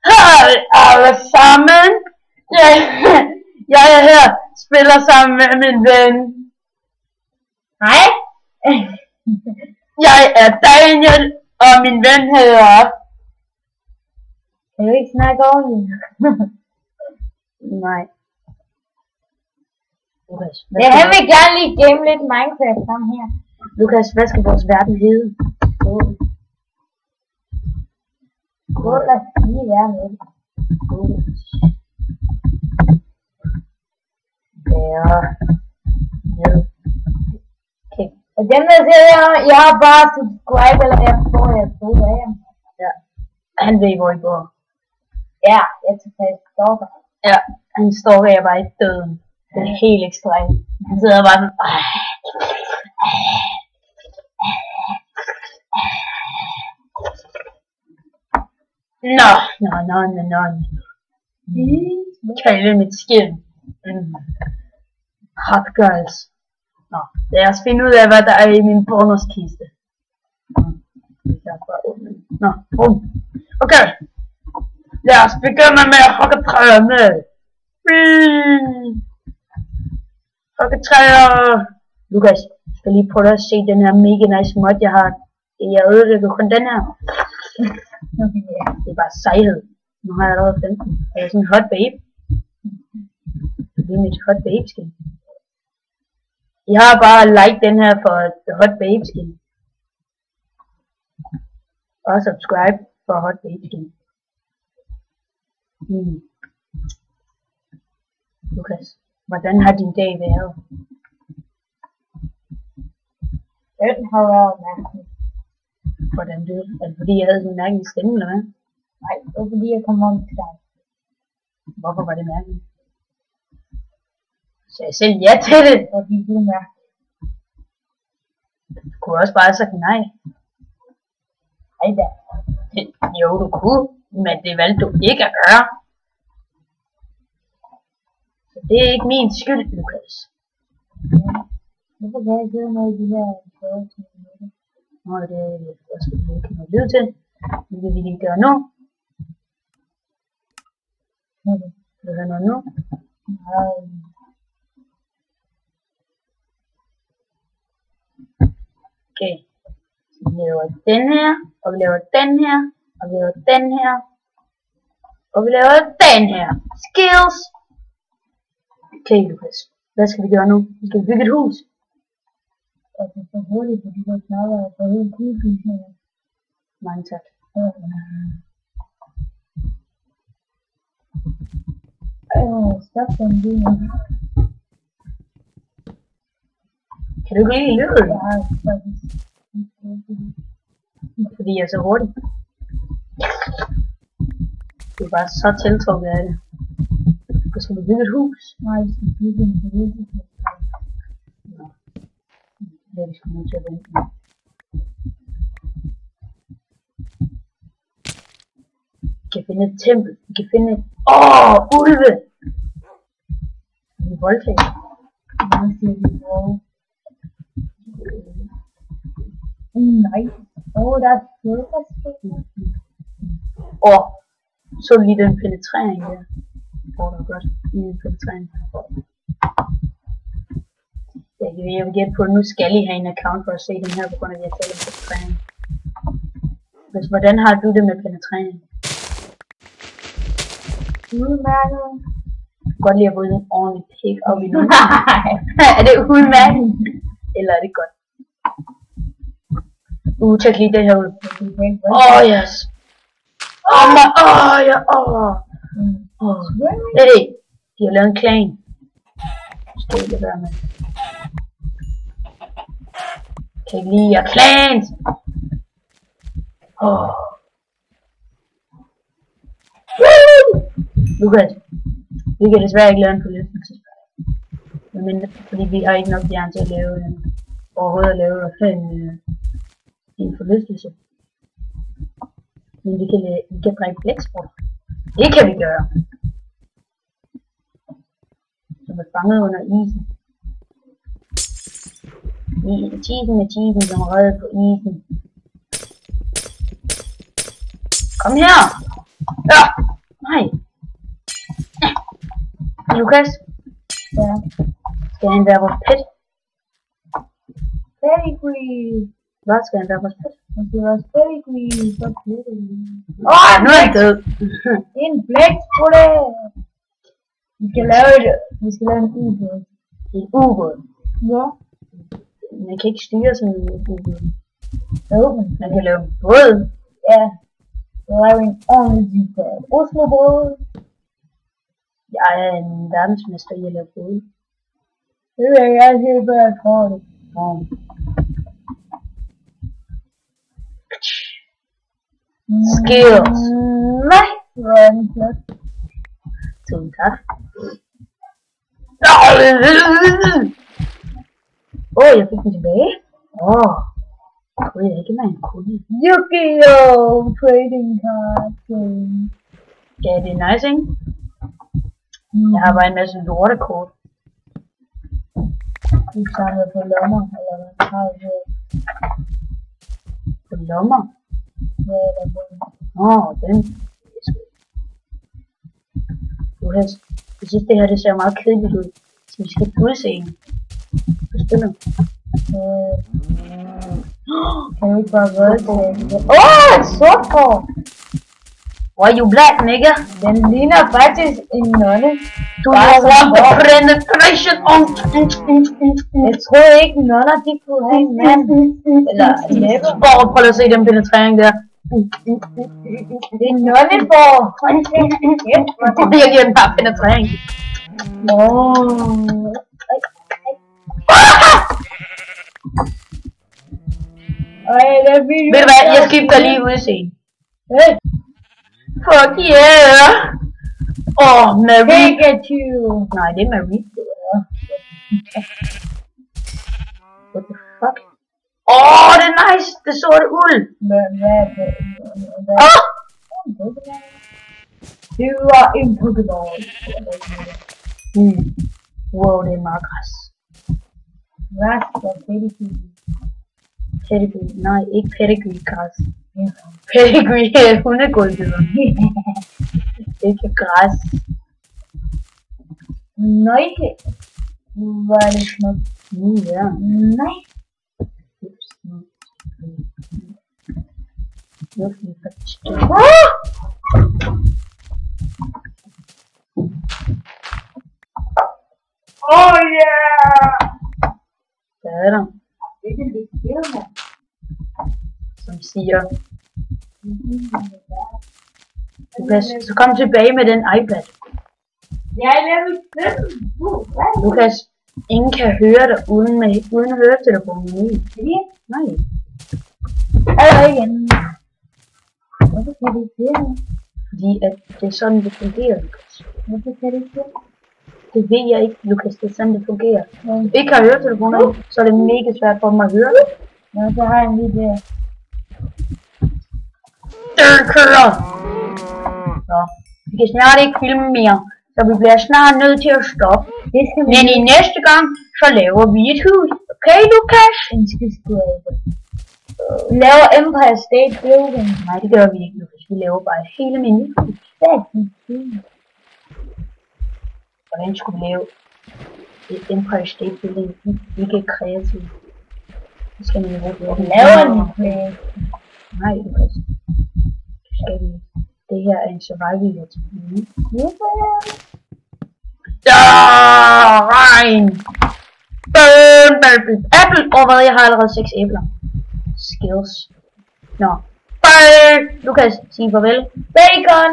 Hej alle sammen. Jeg er her, spiller sammen med min ven. Hej. Jeg er Daniel, og min ven hedder... Kan du ikke snakke ordentligt? Nej. Lukas, Ja, han vil gerne lige gemme lidt Minecraft sammen her. Lukas, hvad skal vores verden hedde? Gå, lad os lige være med. Okay. Og dem der siger, jeg har bare subscribe, eller jeg får jer to dage. Ja, han ved hvor I bor. Ja, jeg tager faktisk stopper. Ja, han stalker jeg bare i døden. Det er helt ekstremt. Han sidder bare sådan... Nå. Kalde mit skin. Hot girls. Nå, lad os finde ud af, hvad der er i min bonuskiste. Nå, okay. Lad os begynde med at hugge træerne. Hugge træer. Lukas, jeg skal lige prøve at se den her mega nice mod, jeg har. Jeg ødelægger kun den her. Det er bare sejhed. Nu har jeg allerede 15. Er jeg sådan en hot babe? Det er mit hot babe skin. Jeg har bare like den her for hot babe skin. Og subscribe for hot babe skin. Lukas, hvordan har din dag været? Den har været mærkelig. Hvordan det? Er det fordi jeg havde sådan en mærkelig stemme, eller hvad? Nej, det var fordi jeg kom om til dig. Hvorfor var det mærkeligt? Så jeg selv ja til det. Fordi du er mærkelig. Du kunne også bare have sagt nej. Ej da. Jo, du kunne, men det valgte du ikke at gøre. Så det er ikke min skyld, Lukas. Hvorfor kan jeg gøre noget i de her spørgsmål? Nå, det er også fordi jeg ikke kan lyde til. Det vil vi lige gøre nu. Skal du have noget nu? Okay. Så vi laver den her, og vi laver den her, og vi laver den her, og vi laver den her. Skills! Okay, Lukas. Hvad skal vi gøre nu? Vi skal bygge et hus. Og det er så hurtigt, fordi du snakker og får helt kuglesen her. Mange tak. Stop den lige. Kan du ikke lide lyden? Ja, Fordi jeg er så hurtig. Du er bare så tiltrukket af det. Så skal vi bygge et hus. nej, vi skal bygge en hus. Nå. Det er vi sgu nødt til at vente. Vi kan finde et tempel. Vi kan finde et... ulve! Vi voldtager. Nej, siger vi hvor. Nej. Der er fodboldspil. Så lige den penetrering der. Det er godt. En penetrering. Jeg vil gætte på, at nu skal I have en account for at se den her, på grund af at jeg taler om penetrering. Hvordan har du det med penetrering? Udmærket. Jeg kan godt lide at få en ordentlig pik op i nogen. Er det udmærket? Eller er det godt? Tjek lige det her ud. Yes. Hey, de har lavet en clan. Skal ikke være med. Kan ikke lide jer clans. Lukas, vi kan desværre ikke lave en forlystelse. Fordi vi har ikke nok jern til at lave overhovedet at lave en forlystelse. Men vi kan drikke blæksprutter. Det kan vi gøre. Som er fanget under isen. Tisen, som er reddet på isen. Kom her! Ja! Nej. Lukas, Ja. skal han være vores pet? Pedigree. Hvad skal han være vores pet? Måske vores pedigree. Så pedigree. Nu er han død. Det er en blæksprutte. Vi skal lave en ubåd. En ubåd. Ja. Man kan ikke styre sådan en ubåd. Jo, men Man kan lave en båd. ja. Så er vi en ordentlig Oslo-båd. Jeg er en verdensmester i at lave båd. Det vil jeg gerne se, hvad jeg tror det. Skills. Nej, hvor er den flot. Tusind tak. Jeg fik den tilbage. Jeg troede ikke, man kunne. Yu-Gi-Oh! Trading card game. Ja, det er nice, ikke? Jeg har bare en masse lortekort. Du samler på lommer, eller hvad har du det? På lommer. Ja, eller på Den. Jeg synes, det her det ser meget kedeligt ud. Så vi skal udseende. På spillet. Kan du ikke bare voldtage det? Et sort kort! Why you black, nigga? Den ligner faktisk en nonne. Du want the penetration on. Jeg troede ikke nonner, de kunne have en mand. Eller en læber. Prøv at se den penetrering der. Det er en nonne for. Jeg giver den bare penetrering. Ved du hvad, jeg skifter lige udseende. Fuck yeah! Marie. Pikachu! Nej, det er Marie. What the fuck? Det er nice! Det sorte uld! Men hvad er det? Det var en Pokéball. Wow, det er meget græs. Græs og pedigree. Pedigree? Nej, ikke pedigree græs. Pedigree er hundegulvdyr. Ikke græs. Nej. Hvor er det smukt. Ja. Nej. Yeah! Der er der. Det er lidt skævende. Som siger, så kom tilbage med den iPad. Jeg er level 5. Lukas, ingen kan høre dig uden høretelefonen i. Nej. Igen. Hvorfor kan det ikke det? Fordi at det er sådan, det fungerer, Lukas. Hvorfor kan det ikke det? Det ved jeg ikke, Lukas. Det er sådan, det fungerer. Hvis du ikke har høretelefoner i, så er det mega svært for mig at høre det. Nå, så har jeg en lige der. Den kører! Så, vi kan snart ikke filme mere. Så vi bliver snart nødt til at stoppe. Men i næste gang, så laver vi et hus. Okay, Lukas? En skidskudde. Vi laver Empire State Building. Nej, det gør vi ikke, Lukas. Vi laver bare et helt almindeligt hus. Hvordan skulle vi lave et Empire State Building? Vi er ikke kreative. Det skal man jo ikke Laver en Nej, Lukas. Det skal vi. Det her er en survival game. Regn! Burn, apple! Hvad? Jeg har allerede 6 æbler. Skills. Nå. Bye! Lukas, sig farvel. Bacon!